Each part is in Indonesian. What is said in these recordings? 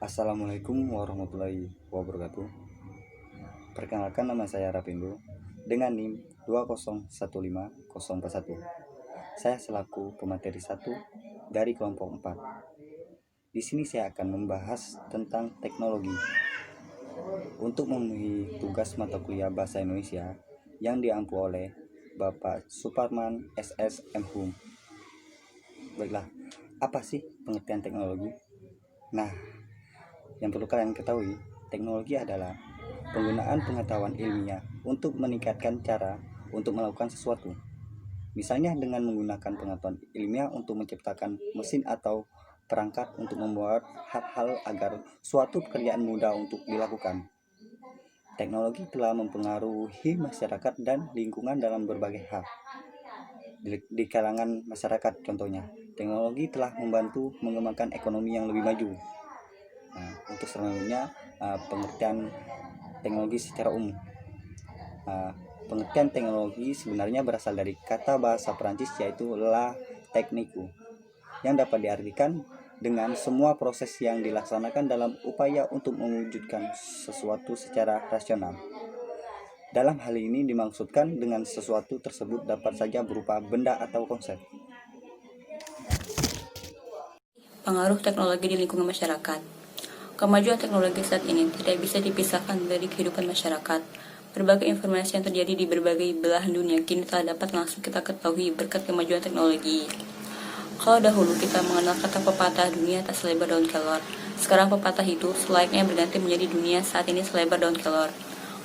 Assalamualaikum warahmatullahi wabarakatuh. Perkenalkan, nama saya Rapindo dengan NIM 2015041. Saya selaku pemateri 1 dari kelompok 4. Di sini saya akan membahas tentang teknologi untuk memenuhi tugas mata kuliah Bahasa Indonesia yang diampu oleh Bapak Suparman SS MHum. Baiklah, apa sih pengertian teknologi? Nah, yang perlu kalian ketahui, teknologi adalah penggunaan pengetahuan ilmiah untuk meningkatkan cara untuk melakukan sesuatu. Misalnya dengan menggunakan pengetahuan ilmiah untuk menciptakan mesin atau perangkat untuk membuat hal-hal agar suatu pekerjaan mudah untuk dilakukan. Teknologi telah mempengaruhi masyarakat dan lingkungan dalam berbagai hal. Di kalangan masyarakat contohnya, teknologi telah membantu mengembangkan ekonomi yang lebih maju. Nah, untuk selanjutnya pengertian teknologi secara umum. Pengertian teknologi sebenarnya berasal dari kata bahasa Perancis yaitu la technique, yang dapat diartikan dengan semua proses yang dilaksanakan dalam upaya untuk mewujudkan sesuatu secara rasional. Dalam hal ini dimaksudkan dengan sesuatu tersebut dapat saja berupa benda atau konsep. Pengaruh teknologi di lingkungan masyarakat. Kemajuan teknologi saat ini tidak bisa dipisahkan dari kehidupan masyarakat. Berbagai informasi yang terjadi di berbagai belahan dunia kini telah dapat langsung kita ketahui berkat kemajuan teknologi. Kalau dahulu kita mengenal kata pepatah dunia tak selebar daun kelor, sekarang pepatah itu selayaknya berganti menjadi dunia saat ini selebar daun kelor.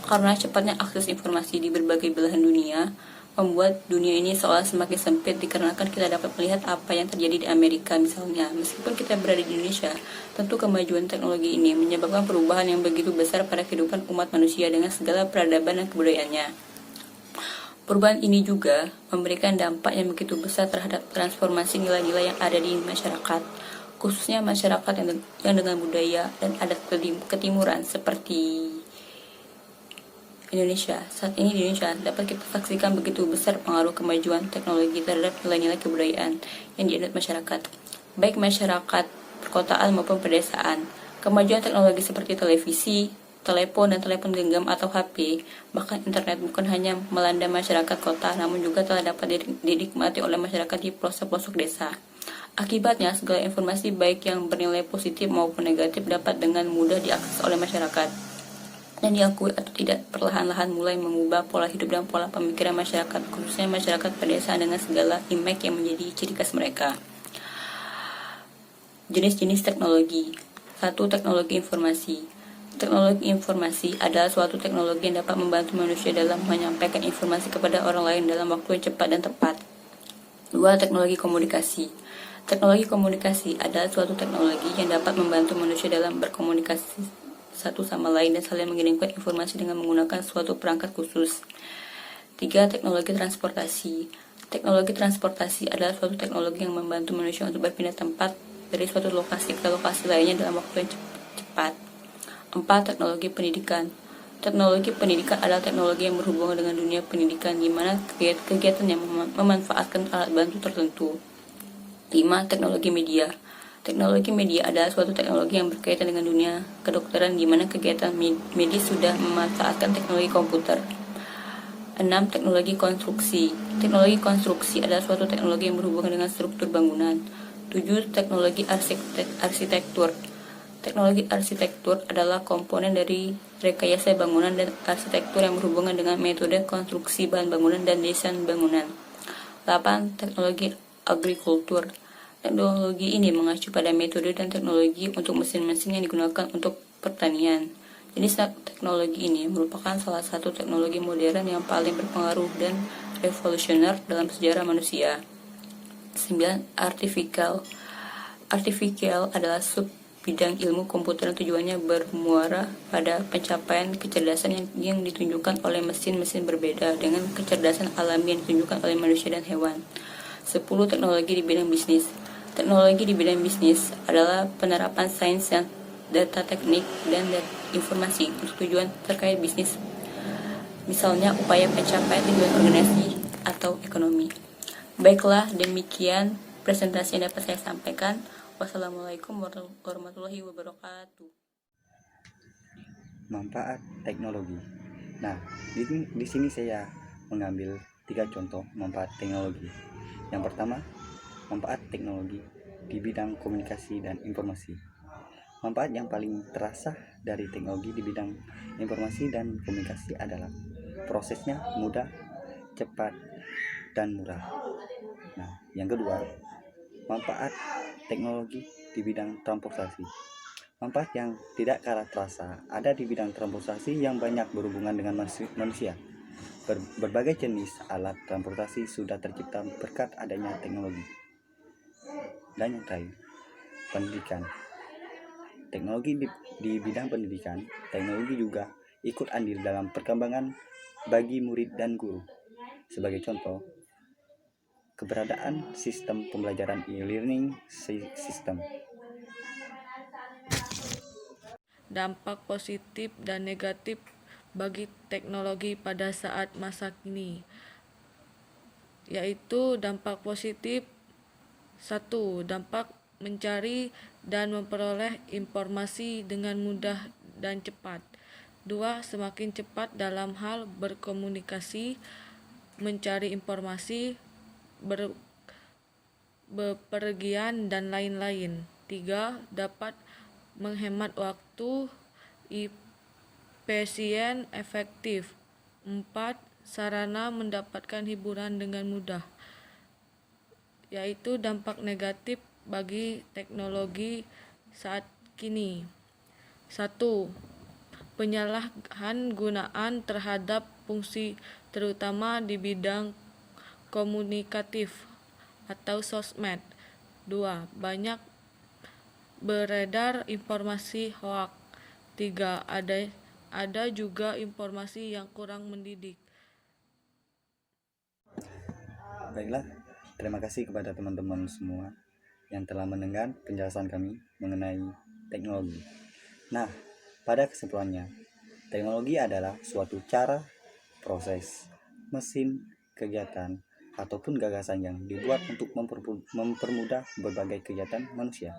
Karena cepatnya akses informasi di berbagai belahan dunia, membuat dunia ini seolah semakin sempit dikarenakan kita dapat melihat apa yang terjadi di Amerika misalnya. Meskipun kita berada di Indonesia, tentu kemajuan teknologi ini menyebabkan perubahan yang begitu besar pada kehidupan umat manusia dengan segala peradaban dan kebudayaannya. Perubahan ini juga memberikan dampak yang begitu besar terhadap transformasi nilai-nilai yang ada di masyarakat, khususnya masyarakat yang dengan budaya dan adat ketimuran seperti Indonesia. Saat ini di Indonesia dapat kita saksikan begitu besar pengaruh kemajuan teknologi terhadap nilai-nilai kebudayaan yang dianut masyarakat, baik masyarakat perkotaan maupun pedesaan. Kemajuan teknologi seperti televisi, telepon dan telepon genggam atau HP, bahkan internet bukan hanya melanda masyarakat kota, namun juga telah dapat dinikmati oleh masyarakat di pelosok-pelosok desa. Akibatnya, segala informasi baik yang bernilai positif maupun negatif dapat dengan mudah diakses oleh masyarakat dan diakui atau tidak, perlahan-lahan mulai mengubah pola hidup dan pola pemikiran masyarakat, khususnya masyarakat pedesaan dengan segala image yang menjadi ciri khas mereka. Jenis-jenis teknologi. 1. Teknologi informasi. Teknologi informasi adalah suatu teknologi yang dapat membantu manusia dalam menyampaikan informasi kepada orang lain dalam waktu yang cepat dan tepat. 2. Teknologi komunikasi. Teknologi komunikasi adalah suatu teknologi yang dapat membantu manusia dalam berkomunikasi satu sama lain dan saling mengirimkan informasi dengan menggunakan suatu perangkat khusus. 3. Teknologi transportasi. Teknologi transportasi adalah suatu teknologi yang membantu manusia untuk berpindah tempat dari suatu lokasi ke lokasi lainnya dalam waktu yang cepat. 4. Teknologi pendidikan. Teknologi pendidikan adalah teknologi yang berhubungan dengan dunia pendidikan, di mana kegiatan yang memanfaatkan alat bantu tertentu. 5. Teknologi media. Teknologi media adalah suatu teknologi yang berkaitan dengan dunia kedokteran, di mana kegiatan medis sudah memanfaatkan teknologi komputer. 6. Teknologi konstruksi. Teknologi konstruksi adalah suatu teknologi yang berhubungan dengan struktur bangunan. 7. Teknologi arsitektur. Teknologi arsitektur adalah komponen dari rekayasa bangunan dan arsitektur yang berhubungan dengan metode konstruksi bahan bangunan dan desain bangunan. 8. Teknologi agrikultur. Teknologi ini mengacu pada metode dan teknologi untuk mesin-mesin yang digunakan untuk pertanian. Jenis teknologi ini merupakan salah satu teknologi modern yang paling berpengaruh dan revolusioner dalam sejarah manusia. 9. Artificial. Artificial adalah sub bidang ilmu komputer yang tujuannya bermuara pada pencapaian kecerdasan yang ditunjukkan oleh mesin-mesin berbeda dengan kecerdasan alami yang ditunjukkan oleh manusia dan hewan. 10. Teknologi di bidang bisnis. Teknologi di bidang bisnis adalah penerapan sains dan data teknik dan informasi untuk tujuan terkait bisnis, misalnya upaya pencapaian tujuan organisasi atau ekonomi. Baiklah, demikian presentasi yang dapat saya sampaikan. Wassalamualaikum warahmatullahi wabarakatuh. Manfaat teknologi. Nah, di sini saya mengambil 3 contoh manfaat teknologi. Yang pertama, manfaat teknologi di bidang komunikasi dan informasi. Manfaat yang paling terasa dari teknologi di bidang informasi dan komunikasi adalah prosesnya mudah, cepat, dan murah. Nah, yang kedua, manfaat teknologi di bidang transportasi. Manfaat yang tidak kalah terasa ada di bidang transportasi yang banyak berhubungan dengan manusia. Berbagai jenis alat transportasi sudah tercipta berkat adanya teknologi. Dan yang terakhir, pendidikan. Teknologi di bidang pendidikan, teknologi juga ikut andil dalam perkembangan bagi murid dan guru. Sebagai contoh, keberadaan sistem pembelajaran e-learning system. Dampak positif dan negatif bagi teknologi pada saat masa kini, yaitu dampak positif. 1. Dampak mencari dan memperoleh informasi dengan mudah dan cepat. 2. Semakin cepat dalam hal berkomunikasi, mencari informasi, bepergian, dan lain-lain. 3. Dapat menghemat waktu, efisien, efektif. 4. Sarana mendapatkan hiburan dengan mudah. Yaitu dampak negatif bagi teknologi saat kini. 1. Penyalahgunaan terhadap fungsi terutama di bidang komunikatif atau sosmed. 2. Banyak beredar informasi hoak. 3. Ada juga informasi yang kurang mendidik. Baiklah, terima kasih kepada teman-teman semua yang telah mendengar penjelasan kami mengenai teknologi. Nah, pada kesimpulannya, teknologi adalah suatu cara, proses, mesin, kegiatan, ataupun gagasan yang dibuat untuk mempermudah berbagai kegiatan manusia.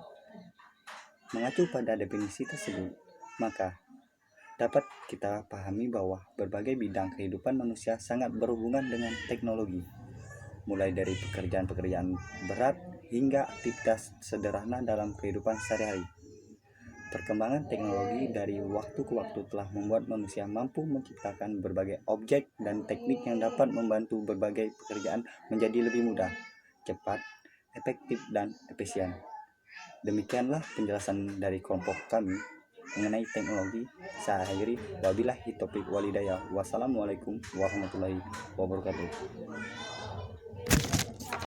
Mengacu pada definisi tersebut, maka dapat kita pahami bahwa berbagai bidang kehidupan manusia sangat berhubungan dengan teknologi, mulai dari pekerjaan-pekerjaan berat hingga aktivitas sederhana dalam kehidupan sehari-hari. Perkembangan teknologi dari waktu ke waktu telah membuat manusia mampu menciptakan berbagai objek dan teknik yang dapat membantu berbagai pekerjaan menjadi lebih mudah, cepat, efektif, dan efisien. Demikianlah penjelasan dari kelompok kami mengenai teknologi. Saya akhiri, wabillahi taufiq walhidayah. Wassalamualaikum warahmatullahi wabarakatuh.